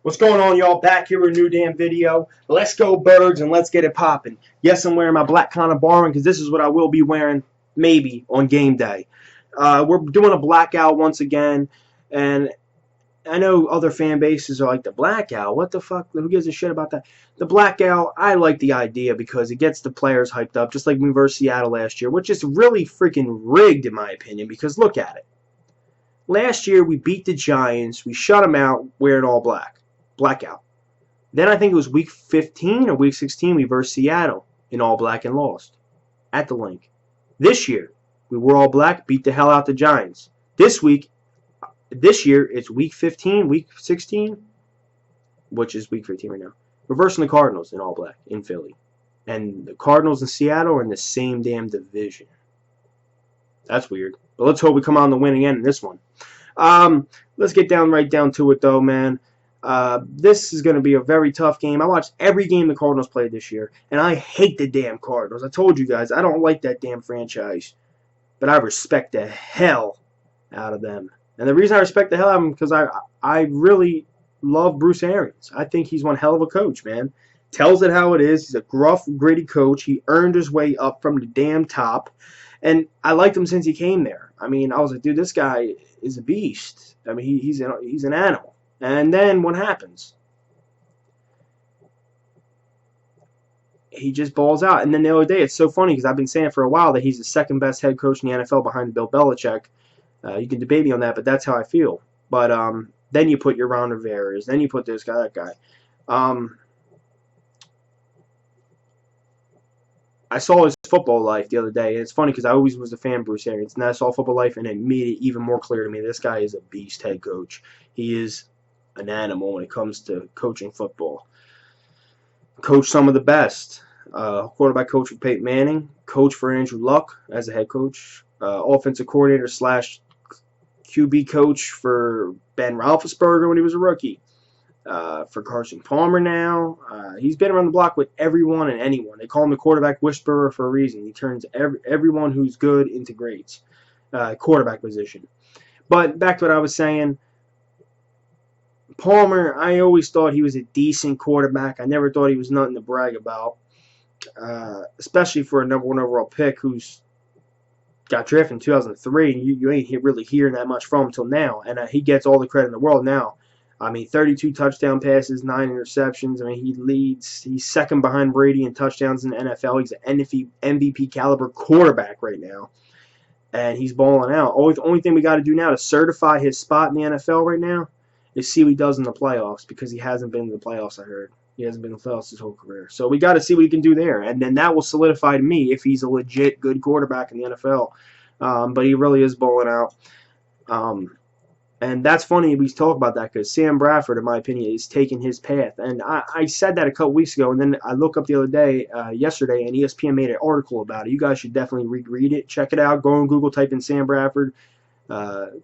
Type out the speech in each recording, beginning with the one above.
What's going on, y'all? Back here with a new damn video. Let's go Birds and let's get it popping. Yes, I'm wearing my black Connor Barwin because this is what I will be wearing maybe on game day. We're doing a blackout once again, and I know other fan bases are like, the blackout? What the fuck? Who gives a shit about that? The blackout, I like the idea because it gets the players hyped up, just like we versus Seattle last year, which is really freaking rigged in my opinion because look at it. Last year we beat the Giants, we shut them out wearing all black. Blackout. Then I think it was week 15 or week 16 we versed Seattle in all black and lost at the link. This year we were all black, beat the hell out the Giants. This year it's week 15, week 16, which is week 15 right now. We're versing the Cardinals in all black in Philly. And the Cardinals and Seattle are in the same damn division. That's weird. But let's hope we come on to win again in this one. Let's get right down to it though, man. This is going to be a very tough game. I watched every game the Cardinals played this year, and I hate the damn Cardinals. I told you guys, I don't like that damn franchise, but I respect the hell out of them. And the reason I respect the hell out of them is because I really love Bruce Arians. I think he's one hell of a coach, man. Tells it how it is. He's a gruff, gritty coach. He earned his way up from the damn top, and I liked him since he came there. I mean, I was like, dude, this guy is a beast. I mean, he's an animal. And then what happens? He just balls out. And then the other day, it's so funny because I've been saying for a while that he's the second best head coach in the NFL behind Bill Belichick. You can debate me on that, but that's how I feel. But then you put your Ron Rivera's. Then you put this guy, that guy. I saw his football life the other day, and it's funny because I always was a fan of Bruce Arians, and I saw football life, and it made it even more clear to me this guy is a beast head coach. He is an animal when it comes to coaching football. Coach some of the best. Quarterback coach for Peyton Manning. Coach for Andrew Luck as a head coach. Offensive coordinator / QB coach for Ben Roethlisberger when he was a rookie. For Carson Palmer now. He's been around the block with everyone and anyone. They call him the quarterback whisperer for a reason. He turns everyone who's good into greats. Quarterback position. But back to what I was saying. Palmer, I always thought he was a decent quarterback. I never thought he was nothing to brag about, especially for a #1 overall pick who's got drafted in 2003, and you ain't really hearing that much from him until now, and he gets all the credit in the world now. I mean, 32 touchdown passes, 9 interceptions. I mean, he leads. He's second behind Brady in touchdowns in the NFL. He's an MVP caliber quarterback right now, and he's balling out. The only thing we got to do now to certify his spot in the NFL right now is see what he does in the playoffs, because he hasn't been in the playoffs, I heard. He hasn't been in the playoffs his whole career. So we got to see what he can do there, and then that will solidify to me if he's a legit good quarterback in the NFL. But he really is balling out. And that's funny we talk about that because Sam Bradford, in my opinion, is taking his path. And I said that a couple weeks ago, and then I looked up the other day, yesterday, and ESPN made an article about it. You guys should definitely read it. Check it out. Go on Google, type in Sam Bradford,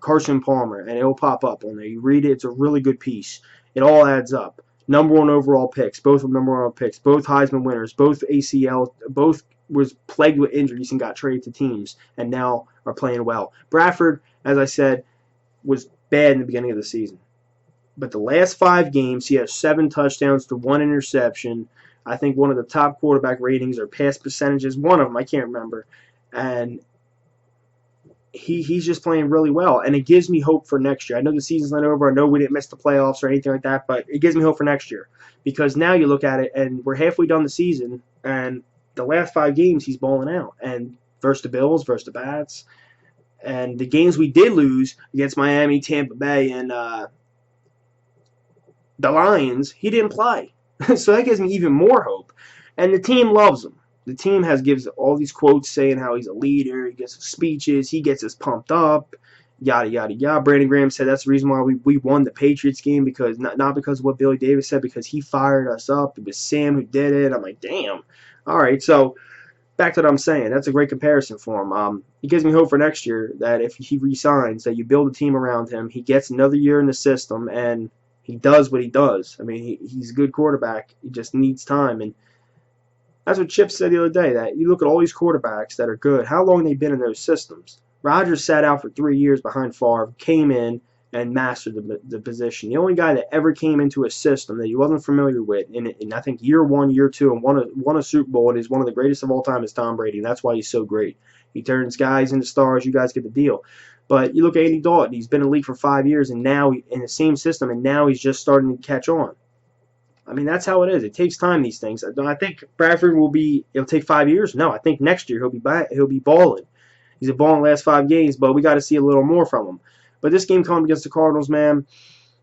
Carson Palmer, and it'll pop up on there. You read it. It's a really good piece. It all adds up. #1 overall picks. Both of them #1 overall picks. Both Heisman winners. Both ACL. Both was plagued with injuries and got traded to teams, and now are playing well. Bradford, as I said, was bad in the beginning of the season. But the last 5 games, he has 7 touchdowns to 1 interception. I think one of the top quarterback ratings or pass percentages. One of them, I can't remember. And he's just playing really well. And it gives me hope for next year. I know the season's not over. I know we didn't miss the playoffs or anything like that. But it gives me hope for next year. Because now you look at it, and we're halfway done the season. And the last 5 games, he's balling out. And versus the Bills, versus the Bats. And the games we did lose against Miami, Tampa Bay, and the Lions, he didn't play. So that gives me even more hope. And the team loves him. The team gives all these quotes saying how he's a leader. He gets speeches. He gets us pumped up. Yada, yada, yada. Brandon Graham said that's the reason why we won the Patriots game, because not because of what Billy Davis said, because he fired us up. It was Sam who did it. I'm like, damn. All right, so back to what I'm saying. That's a great comparison for him. It gives me hope for next year that if he resigns, that you build a team around him, he gets another year in the system, and he does what he does. I mean, he's a good quarterback. He just needs time. And that's what Chip said the other day, that you look at all these quarterbacks that are good, how long they've been in those systems. Rodgers sat out for 3 years behind Favre, came in, and mastered the position. The only guy that ever came into a system that he wasn't familiar with in I think year 1, year 2, and won a Super Bowl and is one of the greatest of all time is Tom Brady. And that's why he's so great. He turns guys into stars. You guys get the deal. But you look at Andy Dalton. He's been in the league for 5 years, and now in the same system, and now he's just starting to catch on. I mean, that's how it is. It takes time, these things. I think Bradford it'll take 5 years. No, I think next year he'll be balling. He's a ball in the last 5 games, but we got to see a little more from him. But this game coming against the Cardinals, man,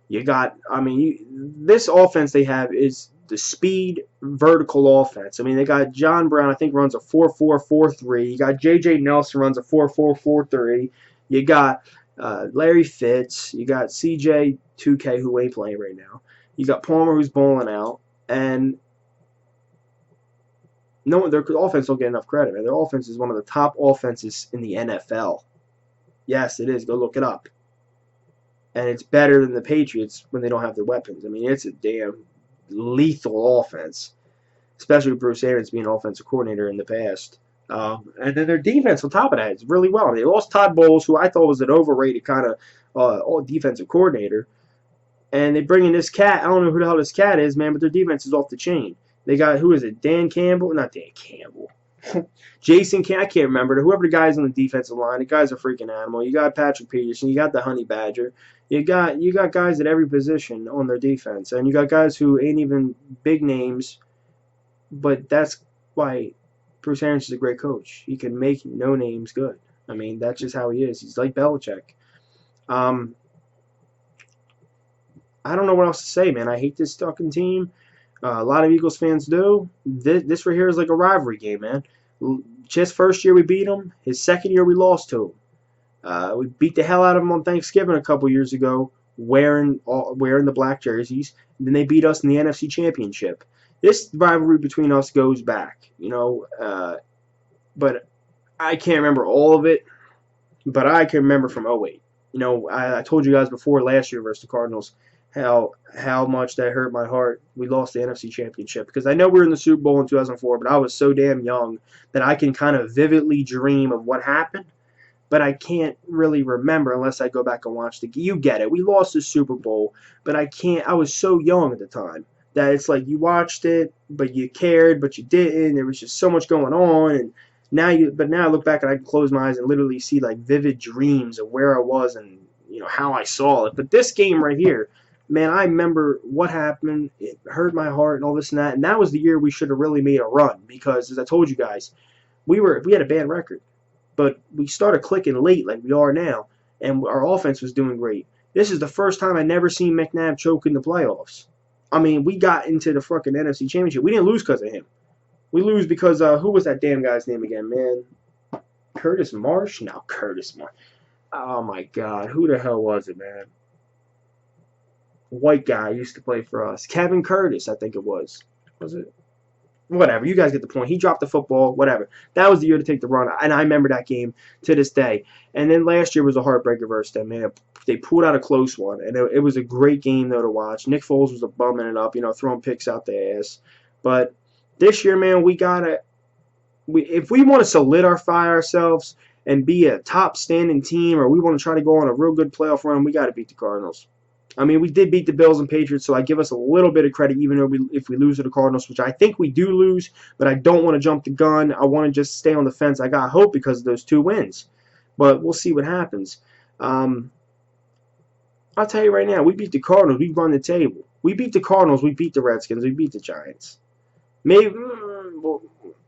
this offense they have is the speed vertical offense. I mean, they got John Brown, I think, runs a 4.4-4.3. You got J.J. Nelson runs a 4.4-4.3. You got Larry Fitz. You got C.J. 2K, who ain't playing right now. You got Palmer, who's bowling out. And no, their offense don't get enough credit, man. Their offense is one of the top offenses in the NFL. Yes, it is. Go look it up. And it's better than the Patriots when they don't have their weapons. I mean, it's a damn lethal offense, especially with Bruce Arians being offensive coordinator in the past. And then their defense on top of that is really well. They lost Todd Bowles, who I thought was an overrated kind of defensive coordinator. And they bring in this cat. I don't know who the hell this cat is, man, but their defense is off the chain. They got, who is it? Dan Campbell? Not Dan Campbell. Jason Campbell. I can't remember. Whoever the guys on the defensive line, the guy's a freaking animal. You got Patrick Peterson. You got the Honey Badger. You got guys at every position on their defense. And you got guys who ain't even big names. But that's why Bruce Arians is a great coach. He can make no names good. I mean, that's just how he is. He's like Belichick. I don't know what else to say, man. I hate this fucking team. A lot of Eagles fans do. This right here is like a rivalry game, man. Just first year we beat them. His second year we lost to him. We beat the hell out of them on Thanksgiving a couple years ago, wearing the black jerseys. And then they beat us in the NFC Championship. This rivalry between us goes back, but I can't remember all of it. But I can remember from 08. I told you guys before last year versus the Cardinals how much that hurt my heart. We lost the NFC Championship because I know we were in the Super Bowl in 2004, but I was so damn young that I can kind of vividly dream of what happened, but I can't really remember unless I go back and watch the game. You get it. We lost the Super Bowl, but I was so young at the time that it's like you watched it, but you cared, but you didn't. There was just so much going on, and now I look back and I can close my eyes and literally see like vivid dreams of where I was and how I saw it. But this game right here, man, I remember what happened. It hurt my heart and all this and that. And that was the year we should have really made a run because, as I told you guys, we had a bad record, but we started clicking late like we are now, and our offense was doing great. This is the first time I never seen McNabb choke in the playoffs. I mean, we got into the fucking NFC Championship. We didn't lose because of him. We lose because who was that damn guy's name again, man? Curtis Marsh? No, Curtis Marsh. Oh my God, who the hell was it, man? White guy used to play for us. Kevin Curtis, I think it was. Was it? Whatever. You guys get the point. He dropped the football. Whatever. That was the year to take the run, and I remember that game to this day. And then last year was a heartbreaker versus them, man. They pulled out a close one, and it was a great game though to watch. Nick Foles was bumming it up, throwing picks out the ass. But this year, man, if we want to solidify ourselves and be a top standing team, or we want to try to go on a real good playoff run, we got to beat the Cardinals. I mean, we did beat the Bills and Patriots, so I give us a little bit of credit, even though if we lose to the Cardinals, which I think we do lose, but I don't want to jump the gun. I want to just stay on the fence. I got hope because of those 2 wins, but we'll see what happens. I'll tell you right now, we beat the Cardinals. We run the table. We beat the Cardinals. We beat the Redskins. We beat the Giants. Maybe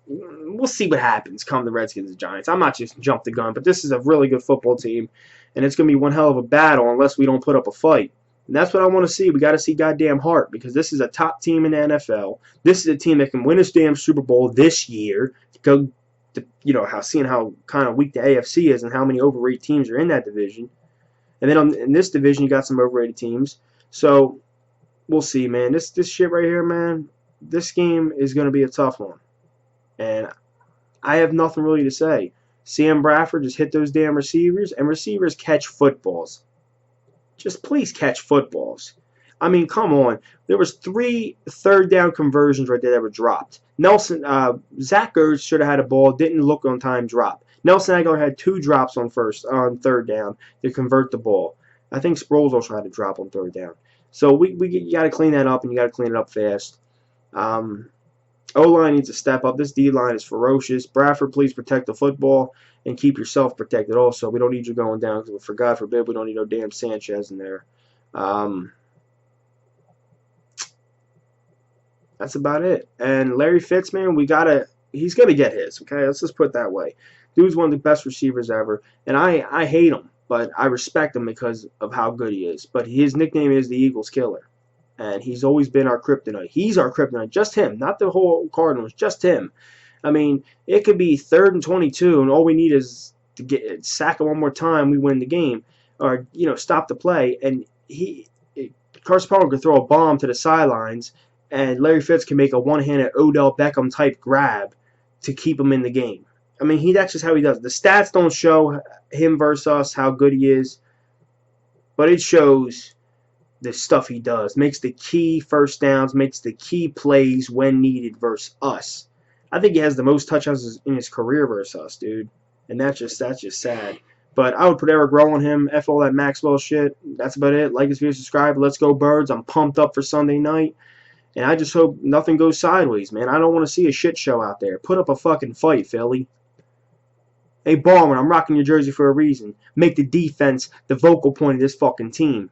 we'll see what happens come the Redskins and Giants. I'm not just jump the gun, but this is a really good football team, and it's going to be one hell of a battle unless we don't put up a fight. And that's what I want to see. We got to see goddamn heart because this is a top team in the NFL. This is a team that can win this damn Super Bowl this year. Seeing how kind of weak the AFC is and how many overrated teams are in that division. And then in this division, you got some overrated teams. So we'll see, man. This shit right here, man, this game is going to be a tough one. And I have nothing really to say. Sam Bradford just hit those damn receivers, and receivers catch footballs. Just please catch footballs. I mean, come on. There was 3 third-down conversions right there that were dropped. Zach Ertz should have had a ball, didn't look on time, drop. Nelson Aguilar had 2 drops on third down to convert the ball. I think Sproles also had a drop on third down. So you got to clean that up, and you got to clean it up fast. O-line needs to step up. This D-line is ferocious. Bradford, please protect the football and keep yourself protected also. We don't need you going down because, for God forbid, we don't need no damn Sanchez in there. That's about it. And Larry Fitz, man, he's going to get his, okay? Let's just put it that way. Dude's one of the best receivers ever. And I hate him, but I respect him because of how good he is. But his nickname is the Eagles Killer. And he's always been our kryptonite. He's our kryptonite. Just him. Not the whole Cardinals. Just him. I mean, it could be 3rd and 22, and all we need is to sack him one more time. We win the game. Or, stop the play. And Carson Palmer could throw a bomb to the sidelines, and Larry Fitz can make a one-handed Odell Beckham-type grab to keep him in the game. I mean, that's just how he does it. The stats don't show him versus us, how good he is, but it shows the stuff he does. Makes the key first downs, makes the key plays when needed versus us. I think he has the most touchdowns in his career versus us, dude. And that's just sad. But I would put Eric Rowe on him. F all that Maxwell shit. That's about it. Like this video, subscribe. Let's go Birds. I'm pumped up for Sunday night. And I just hope nothing goes sideways, man. I don't want to see a shit show out there. Put up a fucking fight, Philly. Hey, Ballman, I'm rocking your jersey for a reason. Make the defense the vocal point of this fucking team.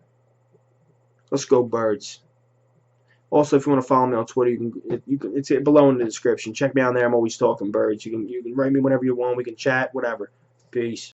Let's go Birds. Also, if you want to follow me on Twitter, it's below in the description. Check me out there. I'm always talking Birds. You can write me whenever you want. We can chat, whatever. Peace.